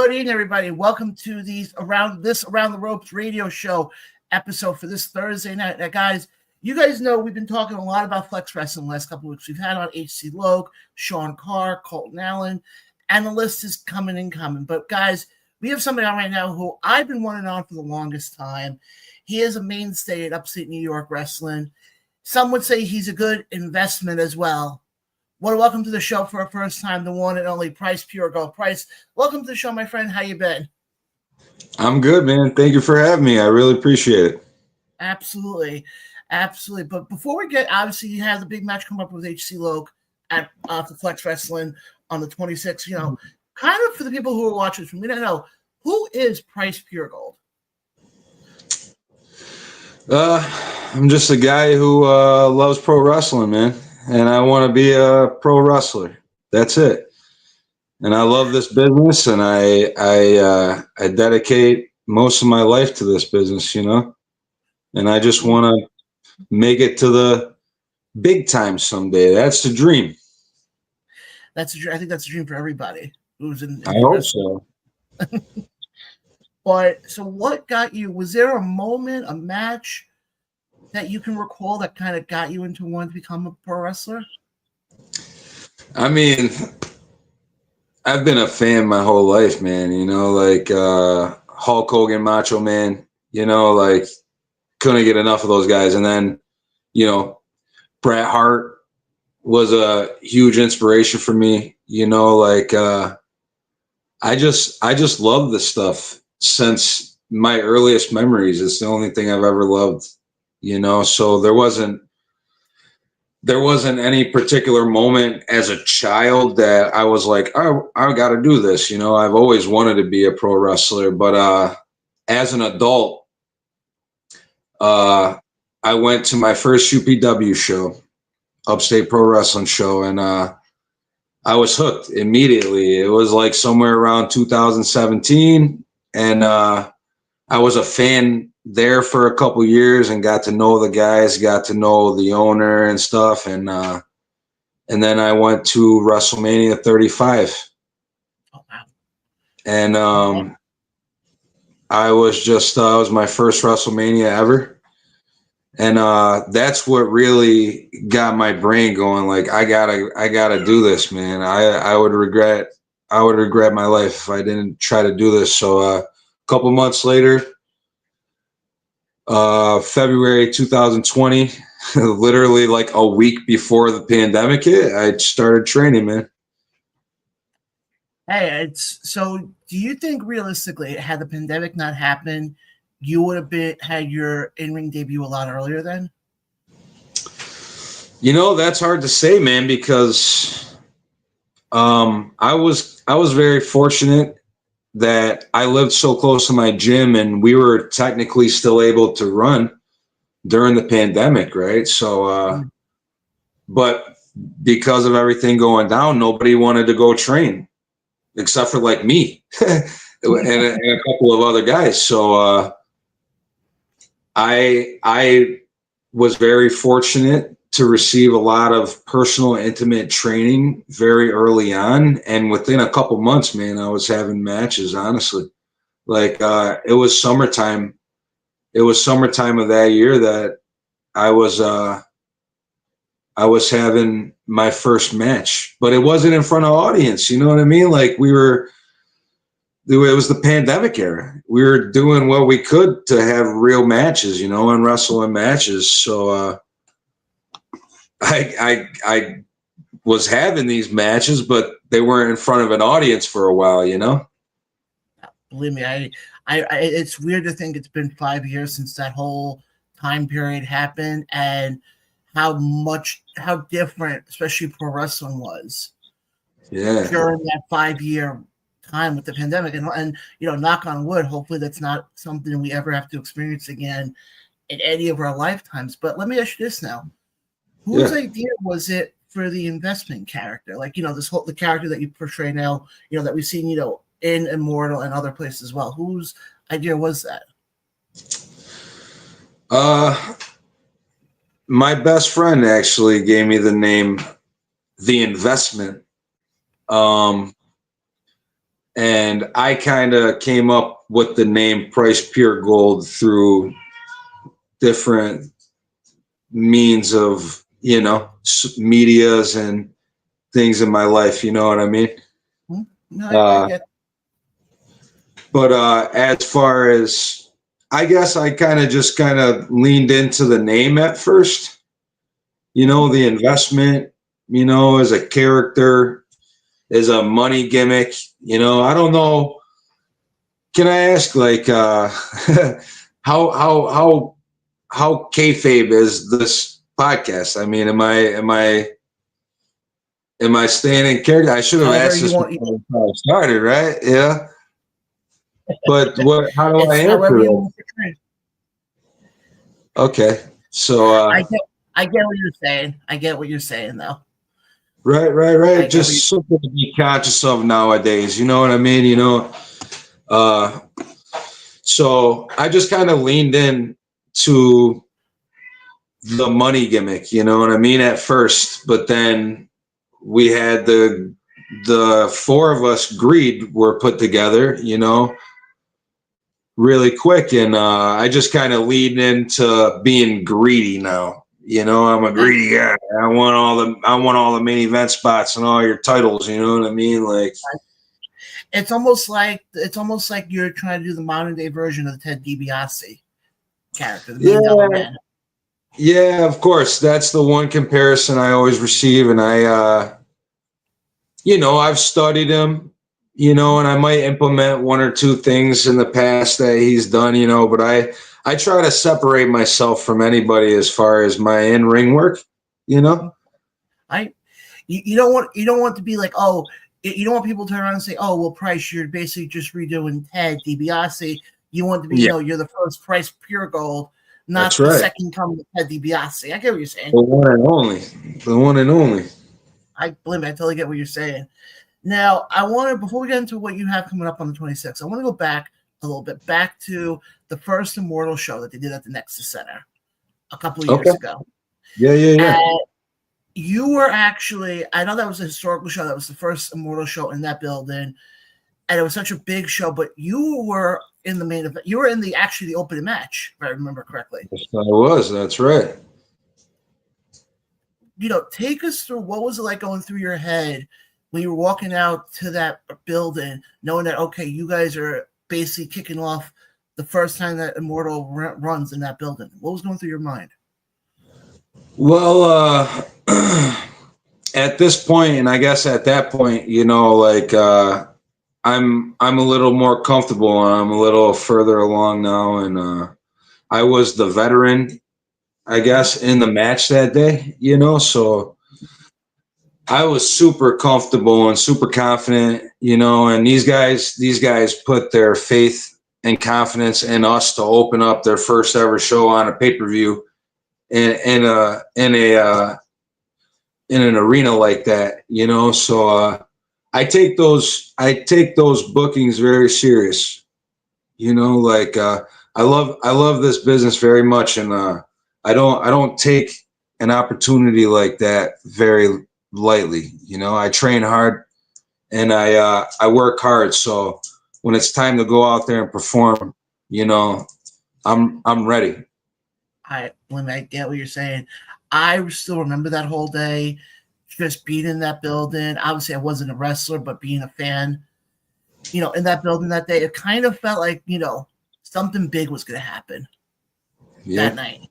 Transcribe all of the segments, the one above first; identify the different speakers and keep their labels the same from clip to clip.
Speaker 1: Good evening, everybody. Welcome to Around the Ropes radio show episode for this Thursday night. Now, guys, you guys know we've been talking a lot about Flex Wrestling the last couple of weeks. We've had on HC Logue, Sean Carr, Colton Allen, and the list is coming and coming. But, guys, we have somebody on right now who I've been wanting on for the longest time. He is a mainstay at upstate New York wrestling. Some would say he's a good investment as well. Want to welcome to the show for our first time, the one and only Price Puregold. Price, welcome to the show, my friend. How you been?
Speaker 2: I'm good, man. Thank you for having me. I really appreciate it.
Speaker 1: Absolutely. But before we get, obviously, you have the big match come up with HC Logue at the Flex Wrestling on the 26th. You know, kind of for the people who are watching from, we don't know, who is Price Puregold?
Speaker 2: I'm just a guy who loves pro wrestling, man. And I want to be a pro wrestler. That's it. And I love this business, and I dedicate most of my life to this business, you know. And I just want to make it to the big time someday. That's the dream.
Speaker 1: I think that's a dream for everybody who's in
Speaker 2: I hope so.
Speaker 1: But so, what got you? Was there a moment, a match that you can recall that kind of got you into wanting to become a pro wrestler?
Speaker 2: I mean, I've been a fan my whole life, man. You know, like Hulk Hogan, Macho Man, you know, like couldn't get enough of those guys. And then, you know, Bret Hart was a huge inspiration for me. You know, like I just love this stuff since my earliest memories. It's the only thing I've ever loved. You know, so there wasn't any particular moment as a child that I was like, oh, I got to do this. You know, I've always wanted to be a pro wrestler, but as an adult, I went to my first UPW show, Upstate Pro Wrestling show, and I was hooked immediately. It was like somewhere around 2017, and I was a fan there for a couple years and got to know the guys, got to know the owner and stuff. And then I went to WrestleMania 35. Oh, wow. And I was just, it was my first WrestleMania ever. And that's what really got my brain going. Like, I gotta do this, man. I would regret my life if I didn't try to do this. So a couple months later, February 2020, literally like a week before the pandemic hit, I started training, man.
Speaker 1: Hey, so do you think realistically, had the pandemic not happened, you would have had your in-ring debut a lot earlier then?
Speaker 2: You know, that's hard to say, man, because I was very fortunate that I lived so close to my gym, and we were technically still able to run during the pandemic, right? So, but because of everything going down, nobody wanted to go train except for like me and a couple of other guys. So I was very fortunate to receive a lot of personal, intimate training very early on. And within a couple months, man, I was having matches, honestly. Like, it was summertime. It was summertime of that year that I was having my first match, but it wasn't in front of audience. You know what I mean? Like, it was the pandemic era. We were doing what we could to have real matches, you know, and wrestling matches. So, I was having these matches, but they weren't in front of an audience for a while, you know?
Speaker 1: Believe me, I it's weird to think it's been 5 years since that whole time period happened, and how different, especially pro wrestling was.
Speaker 2: Yeah.
Speaker 1: During that 5-year time with the pandemic. And you know, knock on wood, hopefully that's not something we ever have to experience again in any of our lifetimes. But let me ask you this now. Whose idea was it for the investment character? Like, you know, the character that you portray now, you know, that we've seen, you know, in Immortal and other places as well. Whose idea was that?
Speaker 2: My best friend actually gave me the name The Investment. And I kind of came up with the name Price Puregold through different means of, medias and things in my life. You know what I mean?
Speaker 1: No, I get.
Speaker 2: But as far as, I guess I kind of leaned into the name at first, the investment, as a character, as a money gimmick, I don't know. Can I ask, like, how kayfabe is this podcast? I mean, am I staying in character? I should have
Speaker 1: However
Speaker 2: asked
Speaker 1: you
Speaker 2: this
Speaker 1: want.
Speaker 2: before I started, right? Yeah. But how do I
Speaker 1: It's
Speaker 2: answer
Speaker 1: however you
Speaker 2: it?
Speaker 1: want to portray.
Speaker 2: Okay. So
Speaker 1: I get what you're saying. I get what you're saying, though.
Speaker 2: right. Just something to be conscious of nowadays. You know what I mean? So I just kind of leaned in to the money gimmick, you know what I mean, at first, but then we had the four of us greed were put together, really quick, and I just kind of lead into being greedy now. I'm a greedy guy. I want all the main event spots and all your titles. You know what I mean? Like,
Speaker 1: it's almost like you're trying to do the modern day version of the Ted DiBiase character, the Million Dollar Man.
Speaker 2: Yeah, of course. That's the one comparison I always receive, and I've studied him, and I might implement one or two things in the past that he's done, but I try to separate myself from anybody as far as my in-ring work,
Speaker 1: You don't want to be like, oh, you don't want people to turn around and say, oh, well, Price, you're basically just redoing Ted DiBiase. You want to be, you're the first Price Puregold, not the second coming of Ted DiBiase. I get what you're saying.
Speaker 2: The one and only. The one and only.
Speaker 1: I totally get what you're saying. Now, before we get into what you have coming up on the 26th, I want to go back a little bit, back to the first Immortal show that they did at the Nexus Center a couple of years ago.
Speaker 2: Yeah.
Speaker 1: And you were actually, I know that was a historical show. That was the first Immortal show in that building. And it was such a big show, but you were in the main event. You were in the opening match, if I remember correctly.
Speaker 2: Yes, I was. That's right.
Speaker 1: Take us through, what was it like going through your head when you were walking out to that building, knowing that, okay, you guys are basically kicking off the first time that Immortal runs in that building? What was going through your mind?
Speaker 2: Well, at this point, and I guess at that point, I'm a little more comfortable and I'm a little further along now, and I was the veteran, I guess, in the match that day, so I was super comfortable and super confident, and these guys put their faith and confidence in us to open up their first ever show on a pay-per-view in an arena like that, so I take those bookings very serious, I love this business very much, and I don't take an opportunity like that very lightly. I train hard and I work hard, so when it's time to go out there and perform, I'm ready.
Speaker 1: When I get what you're saying, I still remember that whole day, just being in that building. Obviously, I wasn't a wrestler, but being a fan, in that building that day, it kind of felt like, something big was going to happen that night.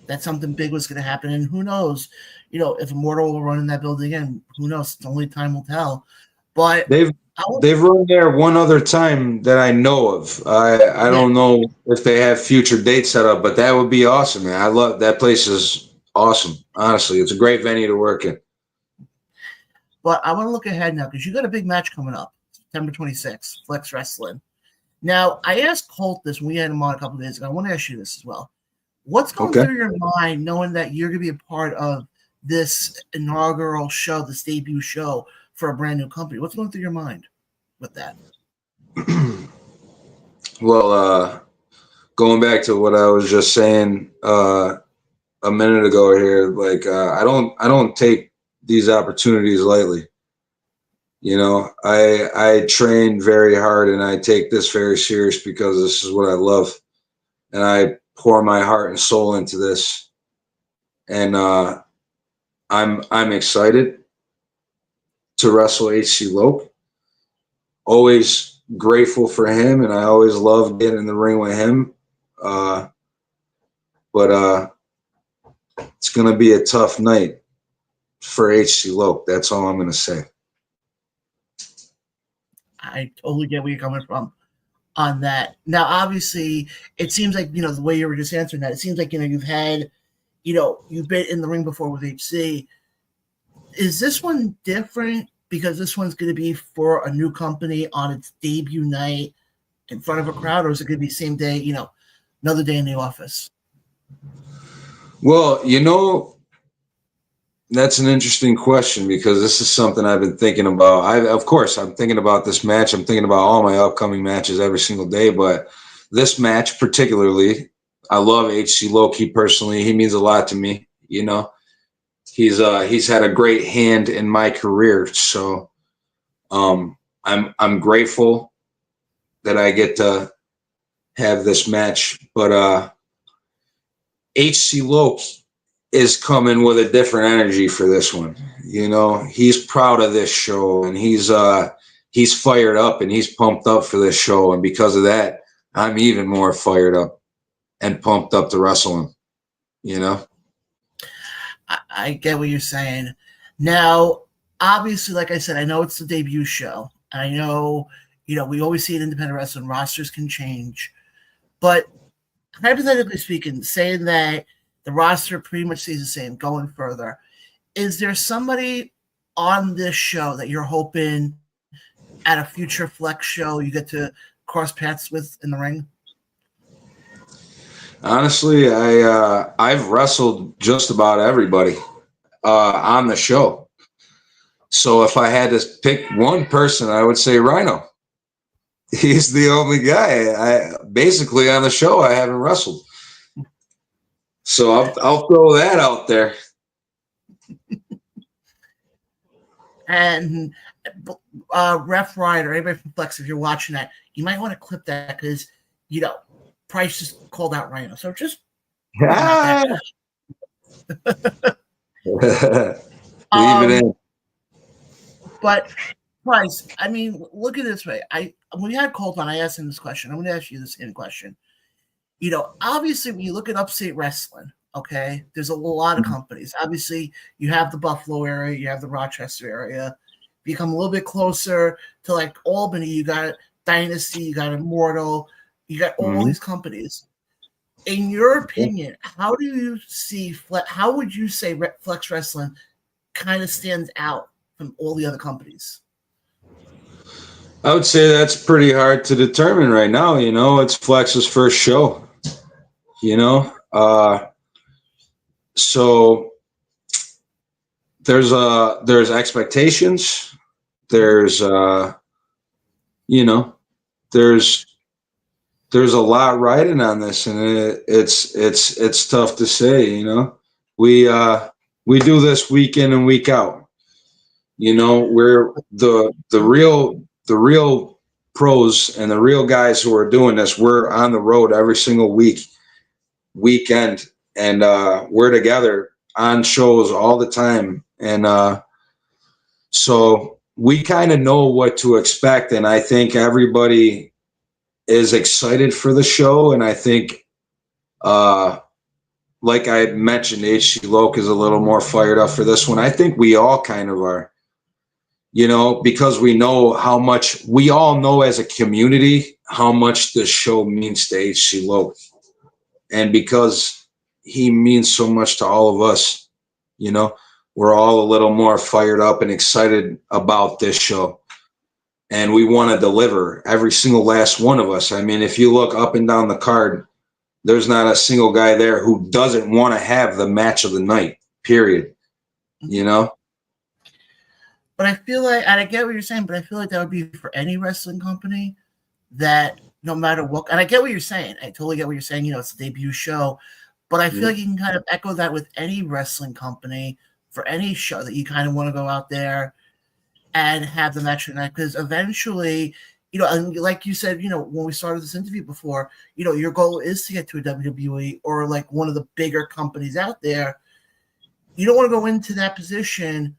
Speaker 1: That something big was going to happen. And who knows, if Immortal will run in that building again, who knows? Only time will tell. But
Speaker 2: they've run there one other time that I know of. I don't know if they have future dates set up, but that would be awesome, man. I love that place. Is awesome. Honestly, it's a great venue to work in.
Speaker 1: But I want to look ahead now because you got a big match coming up, September 26th, Flex Wrestling. Now, I asked Colt this when we had him on a couple of days ago. I want to ask you this as well. What's going through your mind knowing that you're going to be a part of this inaugural show, this debut show for a brand new company? What's going through your mind with that?
Speaker 2: Well, going back to what I was just saying a minute ago here, I don't take these opportunities lightly. You know, I train very hard and I take this very serious because this is what I love, and I pour my heart and soul into this. And I'm excited to wrestle HC Loke. Always grateful for him, and I always love getting in the ring with him. But it's going to be a tough night for HC Loke. That's all I'm going to say.
Speaker 1: I totally get where you're coming from on that. Now, obviously, it seems like, the way you were just answering that, it seems like, you've had, you've been in the ring before with HC. Is this one different because this one's going to be for a new company on its debut night in front of a crowd, or is it going to be same day, another day in the office?
Speaker 2: Well, that's an interesting question because this is something I've been thinking about. I'm thinking about this match. I'm thinking about all my upcoming matches every single day, but this match particularly, I love HC Loke. He means a lot to me. He's had a great hand in my career, so I'm grateful that I get to have this match. But HC Loke is coming with a different energy for this one. He's proud of this show, and he's fired up and he's pumped up for this show, and because of that, I'm even more fired up and pumped up to wrestle him.
Speaker 1: I get what you're saying. Now, obviously, like I said, I know it's the debut show. I know, we always see it in independent wrestling, rosters can change. But hypothetically speaking, saying that the roster pretty much stays the same going further, is there somebody on this show that you're hoping at a future Flex show you get to cross paths with in the ring?
Speaker 2: Honestly, I've wrestled just about everybody on the show. So if I had to pick one person, I would say Rhino. He's the only guy basically on the show I haven't wrestled. So I'll throw that out there.
Speaker 1: And Ref Ryder, anybody from Flex, if you're watching that, you might want to clip that because, Price just called out Rhino. So just
Speaker 2: Leave it in.
Speaker 1: But Price, I mean, look at it this way. When we had Colt on, I asked him this question. I'm going to ask you the same question. Obviously, when you look at upstate wrestling, okay, there's a lot of companies. Obviously, you have the Buffalo area, you have the Rochester area. You come a little bit closer to like Albany, you got Dynasty, you got Immortal, you got all these companies. In your opinion, how would you say Flex Wrestling kind of stands out from all the other companies?
Speaker 2: I would say that's pretty hard to determine right now. It's Flex's first show. So there's expectations. There's there's a lot riding on this, and it's tough to say. We do this week in and week out. We're the real pros and the real guys who are doing this. We're on the road every single weekend, and we're together on shows all the time, and so we kind of know what to expect, and I think everybody is excited for the show, and I think like I mentioned, HC Loke is a little more fired up for this one. I think we all kind of are, because we all know as a community how much this show means to HC Loke, and because he means so much to all of us, we're all a little more fired up and excited about this show. And we want to deliver, every single last one of us. I mean, if you look up and down the card, there's not a single guy there who doesn't want to have the match of the night, period.
Speaker 1: But I feel like, and I get what you're saying, but I feel like that would be for any wrestling company that no matter what, and I get what you're saying. I totally get what you're saying. It's a debut show, but I feel like you can kind of echo that with any wrestling company for any show that you kind of want to go out there and have the match tonight, because eventually, and like you said, when we started this interview before, your goal is to get to a WWE or like one of the bigger companies out there. You don't want to go into that position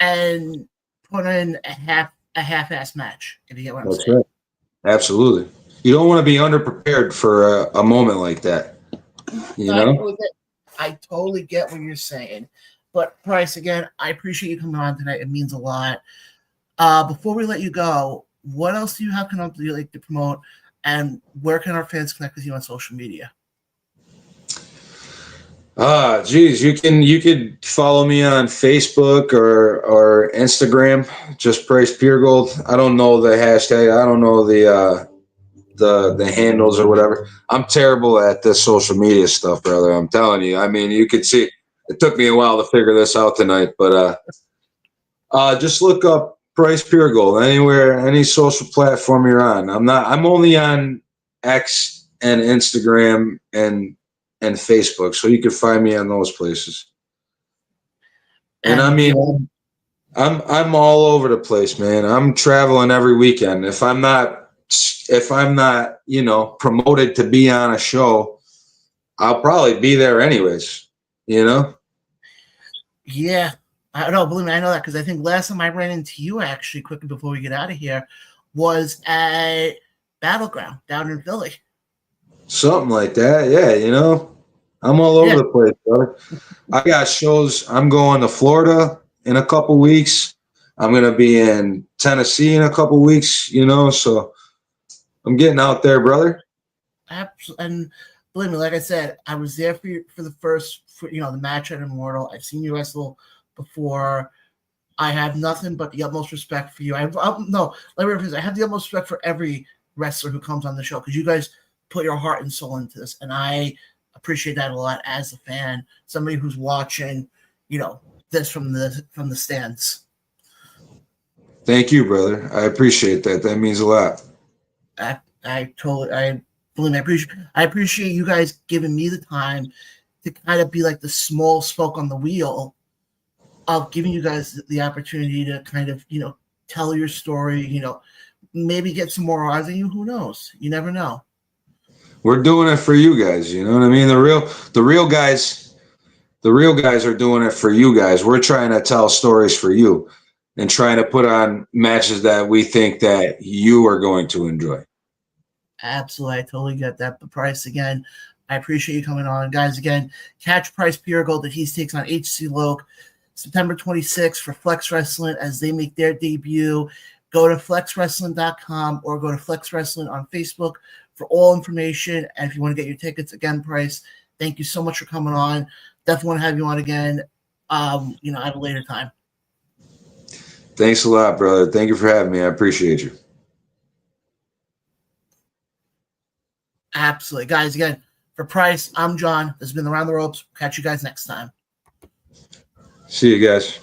Speaker 1: and put in a half-ass match, if you get what I'm saying.
Speaker 2: Right. Absolutely. You don't want to be underprepared for a moment like that.
Speaker 1: I totally get what you're saying. But Price, again, I appreciate you coming on tonight. It means a lot. Before we let you go, what else do you have coming up that you like to promote, and where can our fans connect with you on social media?
Speaker 2: Geez, you could follow me on Facebook or Instagram, just Price Puregold. I don't know the hashtag. I don't know the handles or whatever. I'm terrible at this social media stuff, brother. I'm telling you. I mean, you could see it took me a while to figure this out tonight, but just look up Price Puregold anywhere, any social platform you're on. I'm only on X and Instagram and Facebook, so you can find me on those places. And I mean, I'm all over the place, man. I'm traveling every weekend. If I'm not, promoted to be on a show, I'll probably be there anyways.
Speaker 1: Yeah, I don't know. Believe me, I know that because I think last time I ran into you, actually, quickly before we get out of here, was at Battleground down in Philly.
Speaker 2: Something like that, yeah. I'm all over the place, brother. I got shows. I'm going to Florida in a couple weeks. I'm going to be in Tennessee in a couple weeks, so I'm getting out there, brother.
Speaker 1: Absolutely. And believe me, like I said, I was there for you for the the match at Immortal. I've seen you wrestle before. I have nothing but the utmost respect for you. I have the utmost respect for every wrestler who comes on the show, because you guys put your heart and soul into this, and I appreciate that a lot as a fan, somebody who's watching, this from the stands.
Speaker 2: Thank you, brother. I appreciate that. That means a lot.
Speaker 1: I appreciate you guys giving me the time to kind of be like the small spoke on the wheel of giving you guys the opportunity to kind of, tell your story, maybe get some more eyes on you. Who knows? You never know.
Speaker 2: We're doing it for you guys. You know what I mean? The real guys are doing it for you guys. We're trying to tell stories for you and trying to put on matches that we think that you are going to enjoy.
Speaker 1: Absolutely. I totally get that. But Price, again, I appreciate you coming on. Guys, again, catch Price Puregold that he takes on HC Loke September 26th for Flex Wrestling as they make their debut. Go to flexwrestling.com or go to Flex Wrestling on Facebook for all information. And if you want to get your tickets, again, Price, thank you so much for coming on. Definitely want to have you on again, at a later time.
Speaker 2: Thanks a lot, brother. Thank you for having me. I appreciate you.
Speaker 1: Absolutely. Guys, again, for Price, I'm John. This has been Around the Ropes. Catch you guys next time.
Speaker 2: See you guys.